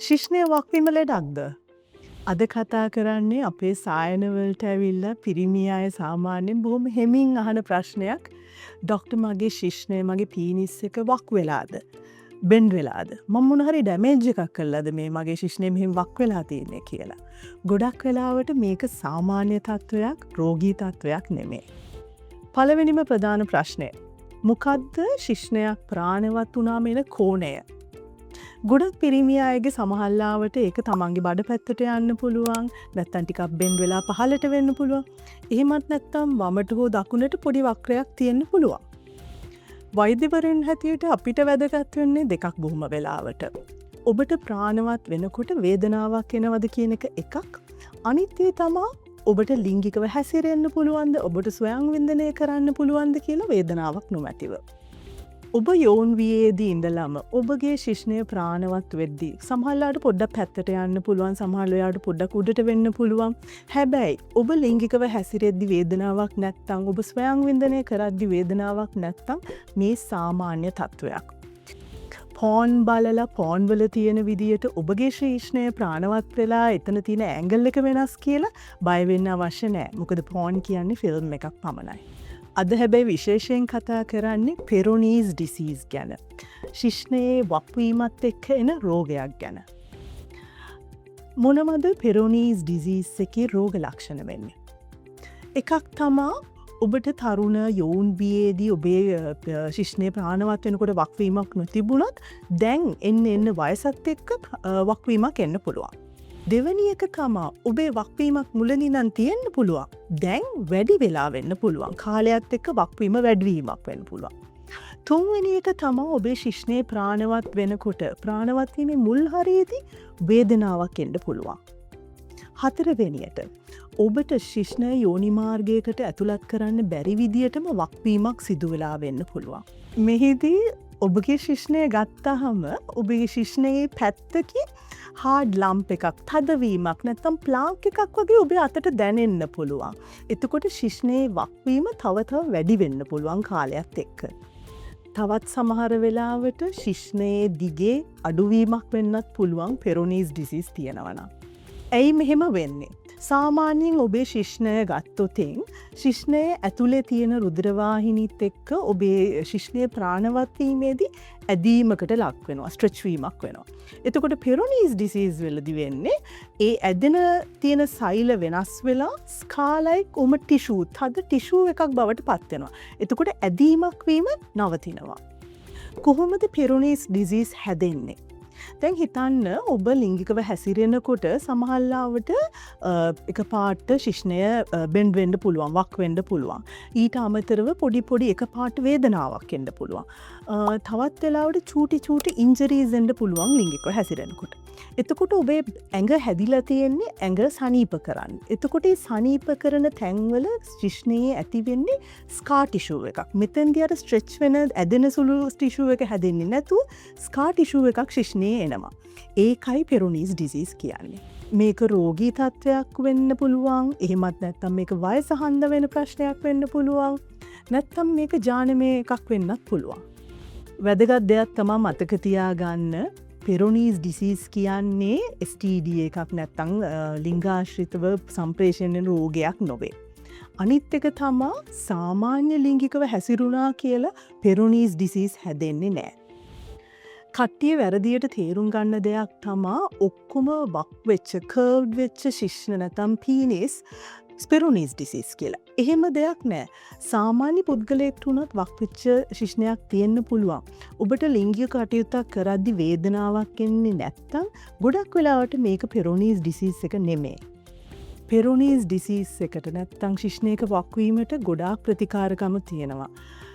ශිෂ්ණය වක්වීම ලෙඩක්ද? අද කතා කරන්නේ අපේ සායනවලට ඇවිල්ලා පිරිමි අය සාමාන්‍යයෙන් බොහොම හෙමින් අහන ප්‍රශ්නයක්. ඩොක්ටර් මගේ ශිෂ්ණය මගේ පීනිස් එක වක් වෙලාද? බෙන්ඩ් වෙලාද? මම මොන හරි ඩැමේජ් එකක් කළාද මේ මගේ ශිෂ්ණය මෙහෙම වක් වෙලා තියෙන්නේ කියලා. ගොඩක් වෙලාවට මේක සාමාන්‍ය තත්වයක්, රෝගී තත්වයක් නෙමෙයි. පළවෙනිම ප්‍රධාන ප්‍රශ්නය. මොකද්ද ශිෂ්ණයක් ප්‍රාණවත් වුණාම එන කෝණය? ගොඩක් පිරිමි අයගේ සමහරලාවට ඒක තමන්ගේ බඩ පැත්තට යන්න පුළුවන්, නැත්නම් ටිකක් බෙන්ඩ් වෙලා පහළට වෙන්න පුළුවන්. එහෙමත් නැත්නම් වමට හෝ දකුණට පොඩි වක්‍රයක් තියෙන්න පුළුවන්. වෛද්‍යවරුන් හැටියට අපිට වැදගත් වෙන්නේ දෙකක් බොහොම වෙලාවට. ඔබට ප්‍රාණවත් වෙනකොට වේදනාවක් එනවද කියන එක එකක්. අනිත් ඒ තමයි ඔබට ලිංගිකව හැසිරෙන්න පුළුවන්ද, ඔබට ස්වයං වින්දනය කරන්න පුළුවන්ද කියලා වේදනාවක් නොමැතිව. ඔබ යෝන් වියේදී ඉඳලම ඔබගේ ශිෂ්ණය ප්‍රාණවත් වෙද්දී සමහරලාට පොඩ්ඩක් පැත්තට යන්න පුළුවන්, සමහරලාට පොඩ්ඩක් උඩට වෙන්න පුළුවන්. හැබැයි ඔබ ලිංගිකව හැසිරෙද්දී වේදනාවක් නැත්තම්, ඔබ ස්වයං වින්දනය කරද්දී වේදනාවක් නැත්තම් මේ සාමාන්‍ය තත්වයක්. පෝන් බලලා පෝන් වල තියෙන විදියට ඔබගේ ශිෂ්ණය ප්‍රාණවත් වෙලා එතන තියෙන ඇන්ගල් එක වෙනස් කියලා බය වෙන්න අවශ්‍ය නැහැ. මොකද පෝන් කියන්නේ ෆිල්ම් එකක් පමණයි. අද හැබැයි විශේෂයෙන් කතා කරන්නේ පෙරොනීස් ඩිසීස් ගැන. ශිෂ්ණයේ වක්වීමත් එක්ක එන රෝගයක් ගැන. මොනවද පෙරොනීස් ඩිසීස් එකේ රෝග ලක්ෂණ වෙන්නේ? එකක් තමා ඔබට තරුණ යෝන් වියේදී ඔබේ ශිෂ්ණය ප්‍රාණවත් වෙනකොට වක්වීමක් නොතිබුණත් දැන් එන්න වයසත් එක්ක වක්වීමක් එන්න පුළුවන්. දෙවැනි එක තමා ඔබේ වක්වීමක් මුලනින්නම් තියෙන්න පුළුවන්. දැන් වැඩි වෙලා වෙන්න පුළුවන්. කාලයත් එක්ක වක්වීම වැඩිවීමක් වෙන්න පුළුවන්. තුන්වෙනි එක තමා ඔබේ ශිෂ්ණයේ ප්‍රාණවත් වෙනකොට ප්‍රාණවත් වීමේ මුල් හරියේදී වේදනාවක් එන්න පුළුවන්. හතරවෙනියට ඔබට ශිෂ්ණය යෝනි මාර්ගයකට ඇතුළත් කරන්න බැරි විදියටම වක්වීමක් සිදු වෙලා වෙන්න පුළුවන්. මෙහිදී ඔබගේ ශිෂ්ණය ගත්තාම ඔබගේ ශිෂ්ණයේ පැත්තකින් හාඩ් ලම්ප් එකක්, තදවීමක් නැත්නම් ප්ලාක් එකක් වගේ ඔබේ අතට දැනෙන්න පුළුවන්. එතකොට ශිෂ්ණයේ වක්වීම තව වැඩි වෙන්න පුළුවන් කාලයත් එක්ක. තවත් සමහර වෙලාවට ශිෂ්ණයේ දිගේ අඩුවීමක් වෙන්නත් පුළුවන් පෙරොනීස් ඩිසීස් තියෙනවා නම්. ඇයි මෙහෙම වෙන්නේ? සාමාන්‍යයෙන් ඔබේ ශිෂ්ණය ගත්තොතින් ශිෂ්ණයේ ඇතුලේ තියෙන රුධිරවාහිනීත් එක්ක ඔබේ ශිෂ්ණය ප්‍රාණවත් වීමේදී ඇදීමකට ලක් වෙනවා, ස්ට්‍රෙච් වීමක් වෙනවා. එතකොට පෙරොනීස් ඩිසීස් වලදී වෙන්නේ ඒ ඇදෙන තියෙන සෛල වෙනස් වෙලා ස්කාලයික් උම ටිෂූ, තද ටිෂූ එකක් බවට පත් වෙනවා. එතකොට ඇදීමක් වීම නවතිනවා. කොහොමද පෙරොනීස් ඩිසීස් හැදෙන්නේ? දැන් හිතන්න ඔබ ලිංගිකව හැසිරෙනකොට සමහරලාවට එක පාට ශිෂ්ණය බෙන්ඩ් වෙන්න පුළුවන්, වක් වෙන්න පුළුවන්. ඊට අමතරව පොඩි එක පාට වේදනාවක් එන්න පුළුවන්. තවත් වෙලාවට චූටි ඉන්ජරීස් එන්න පුළුවන් ලිංගිකව හැසිරෙනකොට. එතකොට ඔබේ ඇඟ හැදිලා තියෙන්නේ ඇඟ සනීප කරන්න. එතකොට මේ සනීප කරන තැන්වල ශිෂ්ණයේ ඇති වෙන්නේ ස්කා ටිෂූ එකක්. මෙතෙන්දී අර ස්ට්‍රෙච් වෙන ඇදෙන සුළු ටිෂූ එක හැදෙන්නේ නැතුව ස්කා ටිෂූ එකක් ශිෂ්ණයේ එනවා. ඒකයි පෙරොනීස් ඩිසීස් කියන්නේ. මේක රෝගී තත්වයක් වෙන්න පුළුවන්. එහෙමත් නැත්නම් මේක වයස හන්ද වෙන ප්‍රශ්නයක් වෙන්න පුළුවන්. නැත්නම් මේක ජානමය එකක් වෙන්නත් පුළුවන්. වැදගත් දෙයක් තමයි මතක තියාගන්න පෙරොනීස් ඩිසීස් කියන්නේ STD එකක් නැත්නම් ලිංගාශ්‍රිතව සම්ප්‍රේෂණය රෝගයක් නොවේ. අනිත් එක තමා සාමාන්‍ය ලිංගිකව හැසිරුණා කියලා පෙරොනීස් ඩිසීස් හැදෙන්නේ නැහැ. කට්ටිය වැරදියට තේරුම් ගන්න දෙයක් තමා ඔක්කොම වක් වෙච්ච, කර්ව්ඩ් වෙච්ච ශිෂ්ණ නැත්නම් පීනිස් පෙරොනීස් ඩිසීස් කියලා. එහෙම දෙයක් නෑ. සාමාන්‍ය පුද්ගලයෙක්ට උනත් වක්වෙච්ච ශිෂ්ණයක් තියෙන්න පුළුවන්. ඔබට ලිංගික කටයුත්තක් කරද්දි වේදනාවක් එන්නේ නැත්තම් ගොඩක් වෙලාවට මේක පෙරොනීස් ඩිසීස් එක නෙමෙයි. පෙරොනීස් ඩිසීස් එකට නැත්තම් ශිෂ්ණයක වක්වීමට ගොඩාක් ප්‍රතිකාරකම තියෙනවා.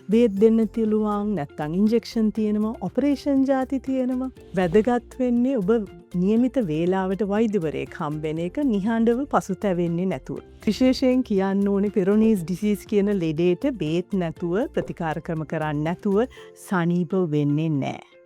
බේත් දෙන්න තියලුවන් නැත්තං ඉන්ජෙක්ෂන් තියෙනවා, ඔපරේෂන් ජාති තියෙනවා. වැදගත් වෙන්නේ ඔබ නියමිත වේලාවට වෛද්‍යවරයෙක් හම්බෙන එක, නිහඬව පසුතැවෙන්නේ නැතුව. විශේෂයෙන් කියන්න ඕනේ පෙරොනීස් ඩිසීස් කියන ලෙඩේට බේත් නැතුව, ප්‍රතිකාර ක්‍රම කරන්න නැතුව සනීප වෙන්නේ නැහැ.